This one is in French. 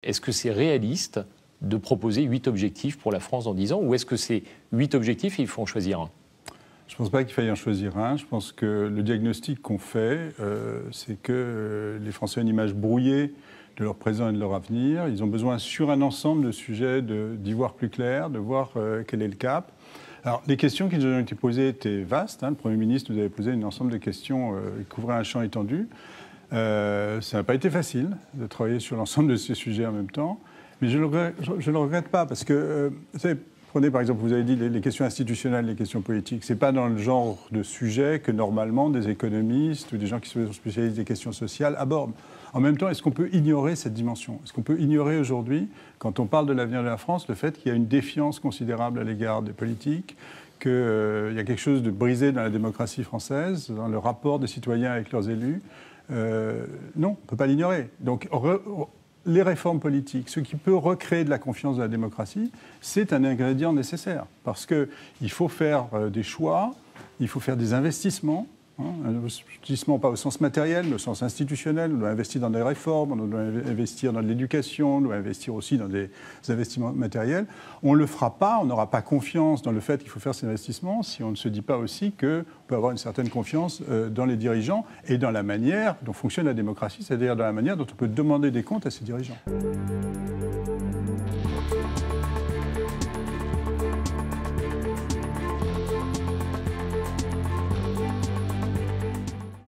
Est-ce que c'est réaliste de proposer 8 objectifs pour la France dans 10 ans, ou est-ce que c'est 8 objectifs et il faut en choisir un? Je ne pense pas qu'il faille en choisir un. Je pense que le diagnostic qu'on fait, c'est que les Français ont une image brouillée de leur présent et de leur avenir. Ils ont besoin, sur un ensemble de sujets, d'y voir plus clair, de voir quel est le cap. Alors, les questions qui nous ont été posées étaient vastes. Le Premier ministre nous avait posé un ensemble de questions qui couvraient un champ étendu. Ça n'a pas été facile de travailler sur l'ensemble de ces sujets en même temps. Mais je ne le regrette pas, parce que, vous savez, prenez par exemple, vous avez dit les questions institutionnelles, les questions politiques. Ce n'est pas dans le genre de sujet que normalement des économistes ou des gens qui sont spécialistes des questions sociales abordent. En même temps, est-ce qu'on peut ignorer cette dimension? Est-ce qu'on peut ignorer aujourd'hui, quand on parle de l'avenir de la France, le fait qu'il y a une défiance considérable à l'égard des politiques, qu'il y a quelque chose de brisé dans la démocratie française, dans le rapport des citoyens avec leurs élus? Non, on ne peut pas l'ignorer. Donc, les réformes politiques, ce qui peut recréer de la confiance dans la démocratie, c'est un ingrédient nécessaire. Parce qu'il faut faire des choix, il faut faire des investissements. Un investissement pas au sens matériel, mais au sens institutionnel. On doit investir dans des réformes, on doit investir dans de l'éducation, on doit investir aussi dans des investissements matériels. On ne le fera pas, on n'aura pas confiance dans le fait qu'il faut faire ces investissements si on ne se dit pas aussi qu'on peut avoir une certaine confiance dans les dirigeants et dans la manière dont fonctionne la démocratie, c'est-à-dire dans la manière dont on peut demander des comptes à ces dirigeants.